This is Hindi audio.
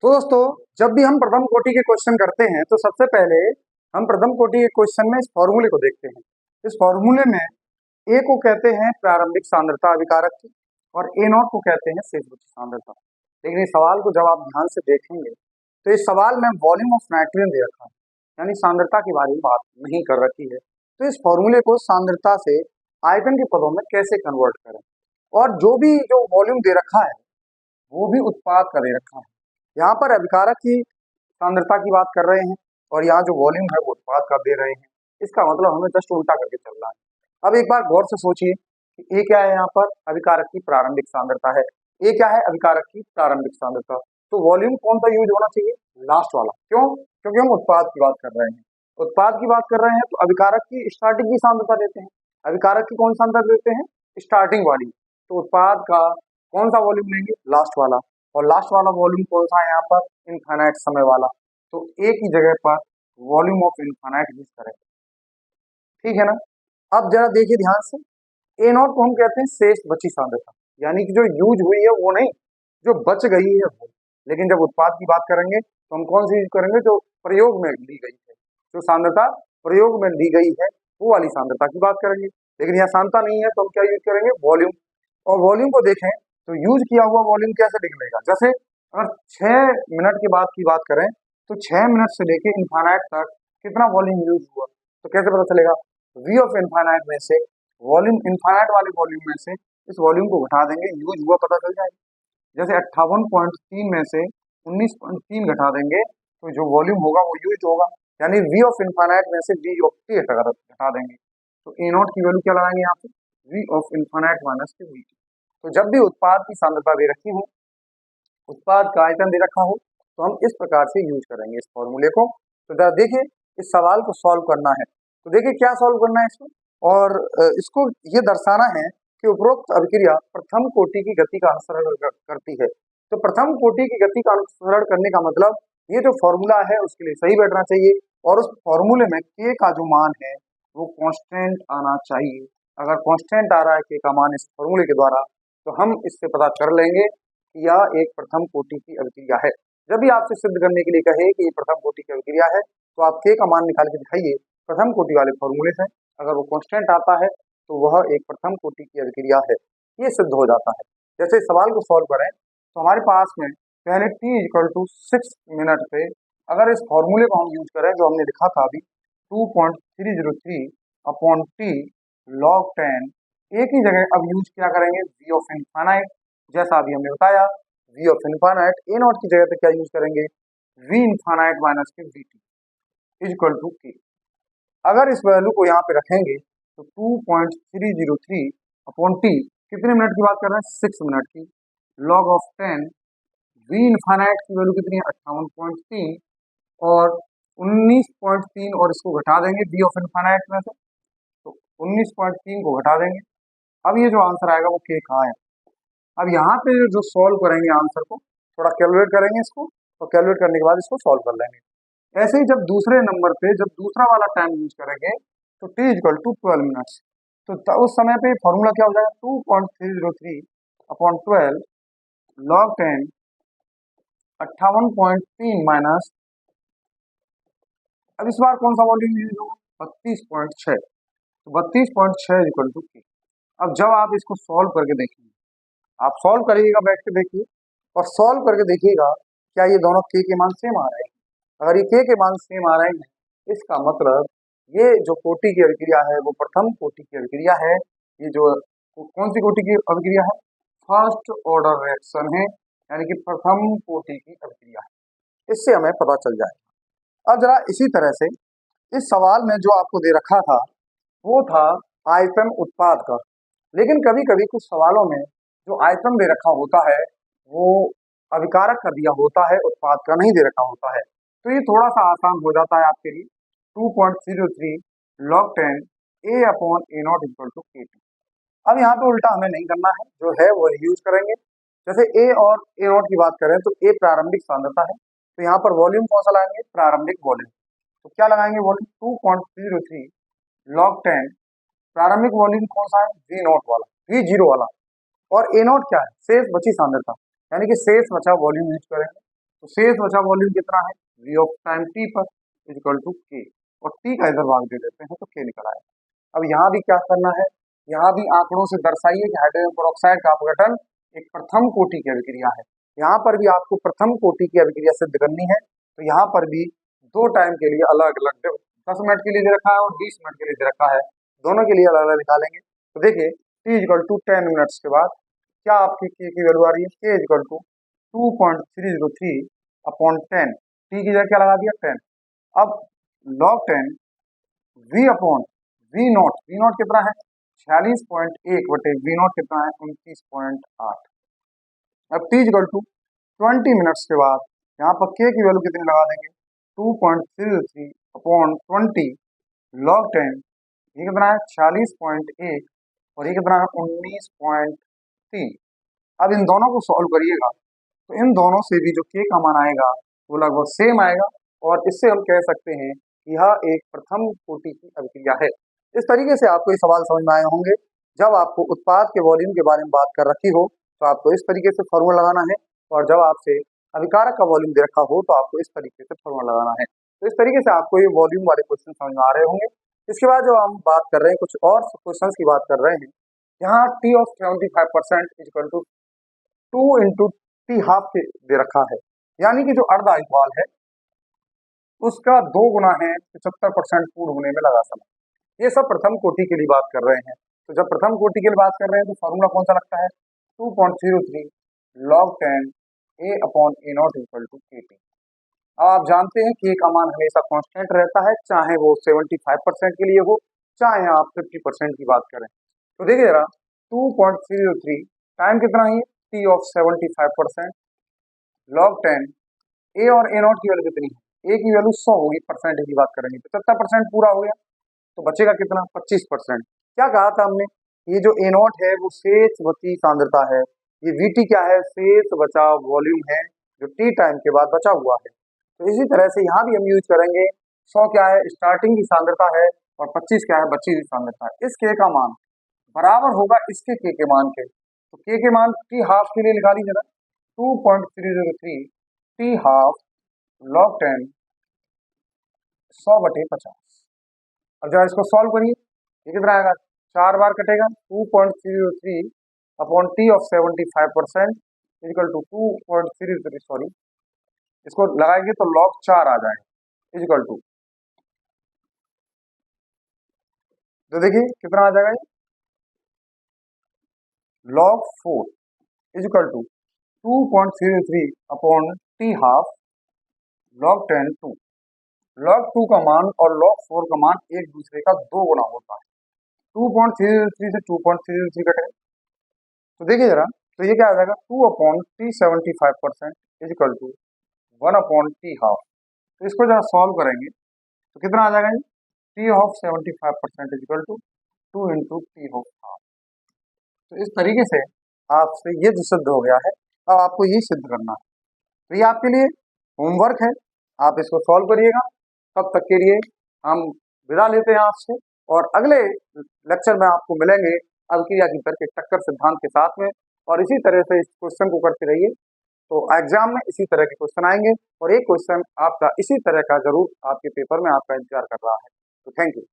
तो दोस्तों, जब भी हम प्रथम कोटि के क्वेश्चन करते हैं तो सबसे पहले हम प्रथम कोटि के क्वेश्चन में इस फॉर्मूले को देखते हैं। इस फॉर्मूले में ए को कहते हैं प्रारंभिक सांद्रता अभिकारक की और ए नॉट को कहते हैं शेष बची सांद्रता। लेकिन इस सवाल को जब आप ध्यान से देखेंगे तो इस सवाल में वॉल्यूम ऑफ नाइट्रोजन दे रखा है, यानी सांद्रता के बारे में बात नहीं कर रखी है। तो इस फॉर्मूले को सांद्रता से आयतन के पदों में कैसे कन्वर्ट करें, और जो वॉल्यूम दे रखा है वो भी उत्पाद का दे रखा है। यहाँ पर अभिकारक की सांद्रता की बात कर रहे हैं और यहाँ जो वॉल्यूम है वो उत्पाद का दे रहे हैं। इसका मतलब हमें जस्ट उल्टा करके चलना है। अब एक बार गौर से सोचिए कि ए क्या है, यहाँ पर अभिकारक की प्रारंभिक सांद्रता है। ए क्या है, अभिकारक की प्रारंभिक सांद्रता। तो वॉल्यूम कौन सा यूज होना चाहिए, लास्ट वाला। क्यों? क्योंकि हम उत्पाद की बात कर रहे हैं। उत्पाद की बात कर रहे हैं तो अभिकारक की स्टार्टिंग की सांद्रता देते हैं। अभिकारक की कौन सा सांद्रता देते हैं, स्टार्टिंग वाली। तो उत्पाद का कौन सा वॉल्यूम लेंगे, लास्ट वाला। और लास्ट वाला वॉल्यूम कौन सा है यहाँ पर, इनफाइनाइट समय वाला। तो ए की जगह पर वॉल्यूम ऑफ इनफाइनाइट यूज करें, ठीक है ना। अब जरा देखिए ध्यान से, ए नॉट को हम कहते हैं शेष बची सांद्रता, यानी कि जो यूज हुई है वो नहीं, जो बच गई है वो। लेकिन जब उत्पाद की बात करेंगे तो हम कौन सी यूज करेंगे, जो प्रयोग में ली गई है, जो सांद्रता प्रयोग में ली गई है वो वाली सांद्रता की बात करेंगे। लेकिन यहाँ सांद्रता नहीं है तो हम क्या यूज करेंगे, वॉल्यूम। और वॉल्यूम को देखें तो यूज किया हुआ वॉल्यूम कैसे निकलेगा, जैसे अगर 6 मिनट के बाद की बात करें तो 6 मिनट से लेके इनफाइनाइट तक कितना वॉल्यूम यूज हुआ, तो कैसे पता चलेगा, वी ऑफ इनफाइनाइट में से वॉल्यूम, इनफाइनाइट वाले वॉल्यूम में से इस वॉल्यूम को घटा देंगे, यूज हुआ पता चल जाएगा। जैसे 58.3 में से 19.3 घटा देंगे तो जो वॉल्यूम होगा वो यूज होगा, यानी वी ऑफ इनफाइनाइट में से वी ऑफ टी घटा देंगे। तो ए नॉट की वैल्यू क्या लगाएंगे यहाँ पे, V of infinite minus V T. तो जब भी उत्पाद की सांद्रता दे रखी हो, उत्पाद का आयतन दे रखा हो, तो हम इस प्रकार से यूज करेंगे इस फॉर्मूले को। तो जरा देखिए, इस सवाल को सॉल्व करना है तो देखिए क्या सॉल्व करना है इसको, और इसको ये दर्शाना है कि उपरोक्त अभिक्रिया प्रथम कोटि की गति का अनुसरण करती है। तो प्रथम कोटि की गति का अनुसरण करने का मतलब ये जो फॉर्मूला है उसके लिए सही बैठना चाहिए, और उस फॉर्मूले में के का जो मान है वो कांस्टेंट आना चाहिए। अगर कांस्टेंट आ रहा है के का मान इस फॉर्मूले के द्वारा, तो हम इससे पता कर लेंगे कि यह एक प्रथम कोटि की अभिक्रिया है। जब भी आपसे सिद्ध करने के लिए कहे कि ये प्रथम कोटि की अभिक्रिया है तो आप के का मान निकाल के दिखाइए प्रथम कोटि वाले फॉर्मूले से। अगर वो कांस्टेंट आता है तो वह एक प्रथम कोटि की अभिक्रिया है, ये सिद्ध हो जाता है। जैसे सवाल को सॉल्व करें तो हमारे पास में पहले t इक्वल टू 6 मिनट पे अगर इस फॉर्मूले को हम यूज करें जो हमने लिखा था अभी 2.303 अपॉन टी लॉग 10, ए की जगह अब यूज क्या करेंगे, वी ऑफ इनफाइनाइट। जैसा अभी हमने बताया V of infinite, A naught की जगह पे क्या यूज करेंगे, V infinite minus K V T equal to K. अगर इस वैल्यू को यहाँ पे रखेंगे तो 2.303 अपॉन टी, कितने मिनट की बात कर रहे हैं, 6 मिनट की, लॉग ऑफ 10, वी इनफाइनाइट की वैल्यू कितनी है 58.3 और 19.3, और इसको घटा देंगे वी ऑफ इनफाइनाइट में से, तो 19.3 को घटा देंगे। अब ये जो आंसर आएगा वो के का है। अब यहाँ पे जो सॉल्व करेंगे आंसर को, थोड़ा कैलकुलेट करेंगे इसको, और कैलकुलेट करने के बाद इसको सॉल्व कर लेंगे। ऐसे ही जब दूसरे नंबर पे जब दूसरा वाला टाइम यूज करेंगे तो t इक्वल टू 12 मिनट्स, तो उस समय पे फॉर्मूला क्या हो जाएगा, 2.303 अपॉन 12 लॉग 10 58.3 माइनस, अब इस बार कौन सा वॉल्यूम यूज होगा, 32.6, तो 32.6 इक्वल टू के। अब जब आप इसको सॉल्व करके देखेंगे, आप सॉल्व करिएगा बैठ के देखिए, और सॉल्व करके देखिएगा क्या ये दोनों के मान सेम आ रहे हैं। अगर ये के मान सेम आ रहे हैं इसका मतलब ये जो कोटि की अभिक्रिया है वो प्रथम कोटि की अभिक्रिया है। ये जो कौन सी कोटि की अभिक्रिया है, फर्स्ट ऑर्डर रिएक्शन है, यानी कि प्रथम कोटि की अभिक्रिया है। इससे हमें पता चल जाएगा। अब जरा इसी तरह से इस सवाल में जो आपको दे रखा था वो था आयतन उत्पाद का, लेकिन कभी कभी कुछ सवालों में जो आयतन दे रखा होता है वो अभिकारक का दिया होता है, उत्पाद का नहीं दे रखा होता है। तो ये थोड़ा सा आसान हो जाता है आपके लिए। 2.03 log 10 a upon A naught equal to K T. अब यहाँ पे उल्टा हमें नहीं करना है, जो है वो यूज करेंगे। जैसे a और ए नॉट की बात करें तो a प्रारंभिक सांद्रता है, तो यहाँ पर वॉल्यूम कौन सा लगाएंगे, प्रारंभिक वॉल्यूम। तो क्या लगाएंगे, वॉल्यूम 2.303 log 10, प्रारंभिक वॉल्यूम कौन सा है, वी नॉट वाला, वी जीरो वाला। और ए नॉट क्या है, शेष बची सांद्रता, यानी कि शेष बचा वॉल्यूम यूज करेंगे। तो शेष बचा वॉल्यूम कितना है, v ऑफ टाइम t पर इक्वल टू k, और t का इधर भाग दे देते हैं तो k निकल आएगा। अब यहाँ भी क्या करना है, यहाँ भी आंकड़ों से दर्शाइए कि हाइड्रोजन पेरोक्साइड का अपघटन एक प्रथम कोटि की अभिक्रिया है। यहाँ पर भी आपको प्रथम कोटि की अभिक्रिया सिद्ध करनी है, तो यहाँ पर भी दो टाइम के लिए अलग अलग 10 मिनट के लिए दे रखा है और 20 मिनट के लिए दे रखा है, दोनों के लिए अलग अलग निकालेंगे। तो देखिए t इक्वल टू 10 मिनट्स के बाद क्या आपकी k की वैल्यू आ रही है, k equal to 2.303 upon 10, t की जगह क्या लगा दिया 10। अब log 10 v upon v not कितना है 46.1 बटे v नॉट कितना है 29.8। अब t इक्वल टू 20 मिनट्स के बाद यहाँ पर k की वैल्यू कितनी लगा देंगे 2.303 अपॉन 20 log 10, ये कितना है 46.1 और ये कितना है 19.3। अब इन दोनों को सॉल्व करिएगा तो इन दोनों से भी जो k का मान आएगा वो लगभग सेम आएगा, और इससे हम कह सकते हैं कि यह एक प्रथम कोटि की अभिक्रिया है। इस तरीके से आपको ये सवाल समझ में आए होंगे। जब आपको उत्पाद के वॉल्यूम के बारे में बात कर रखी हो तो आपको इस तरीके से फॉर्मूला लगाना है, और जब आपसे अभिकारक का वॉल्यूम दे रखा हो तो आपको इस तरीके से फॉर्मूला लगाना है। तो इस तरीके से आपको ये वॉल्यूम वाले क्वेश्चन समझ में आ रहे होंगे। इसके बाद जो हम बात कर रहे हैं कुछ और क्वेश्चन की बात कर रहे हैं, यहाँ t of 75% equal to 2 into T half के दे रखा है, यानी कि जो अर्ध आयुकाल है उसका 2 गुना है 75% पूर्ण होने में लगा समय। ये सब प्रथम कोटि के लिए बात कर रहे हैं। तो जब प्रथम कोटि के लिए बात कर रहे हैं तो फॉर्मूला कौन सा लगता है 2.03 log 10 a upon a naught equal to kt। अब आप जानते हैं कि k का मान हमेशा कांस्टेंट रहता है, चाहे वो 75% के लिए हो चाहे आप 50% की बात करें। तो देखिए जरा 2.03 टाइम कितना है t ऑफ 75% log 10 a और a नॉट की वैल्यू कितनी है, a की वैल्यू 100 होगी, परसेंटेज की बात करेंगे 75% पूरा हो गया तो बचेगा कितना 25%। क्या कहा था हमने, ये जो a नॉट है वो शेष बची सांद्रता है, ये vt क्या है शेष बचा वॉल्यूम है जो t टाइम के बाद बचा हुआ है। तो इसी तरह से यहाँ भी हम यूज करेंगे 100 क्या है स्टार्टिंग की सांद्रता है और 25 क्या है बची हुई सांद्रता है। इस k का मान बराबर होगा इसके k के मान के, तो k के मान t हाफ के लिए निकाल लीजिए ना 2.303 t हाफ log 10 100 बटे 50। अब जरा इसको सॉल्व करिए, ये कितना आएगा 4 बार कटेगा 2.303 upon t of 75% equal to 2.303 sorry इसको लगाएंगे तो log 4 आ जाएगा इक्वल टू, तो देखिए कितना आ जाएगा ये log 4 equal to 2.303 upon t half log 10 2। log 2 का मान और log 4 का मान एक दूसरे का 2 गुना होता है, 2.303 से 2.303 कटेगा तो देखिए जरा, तो ये क्या आ जाएगा 2 upon t 75% equal to 1 upon t half. तो इसको जरा सॉल्व करेंगे तो कितना आ जाएगा, t of 75% equal to 2 into t of half. तो इस तरीके से आपसे ये जो सिद्ध हो गया है, अब आपको ये सिद्ध करना है। तो ये आपके लिए होमवर्क है, आप इसको सॉल्व करिएगा। तब तक के लिए हम विदा लेते हैं आपसे, और अगले लेक्चर में आपको मिलेंगे अभिक्रिया की तर्क टक्कर सिद्धांत के साथ में, और इसी तरह से इस क्वेश्चन को करते रहिए। तो एग्जाम में इसी तरह के क्वेश्चन आएंगे, और एक क्वेश्चन आपका इसी तरह का जरूर आपके पेपर में आपका इंतजार कर रहा है। तो थैंक यू।